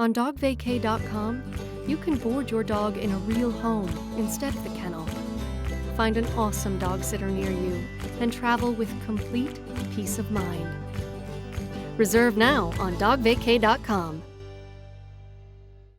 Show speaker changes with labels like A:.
A: On dogvacay.com, you can board your dog in a real home instead of the kennel. Find an awesome dog sitter near you and travel with complete peace of mind. Reserve now on dogvacay.com.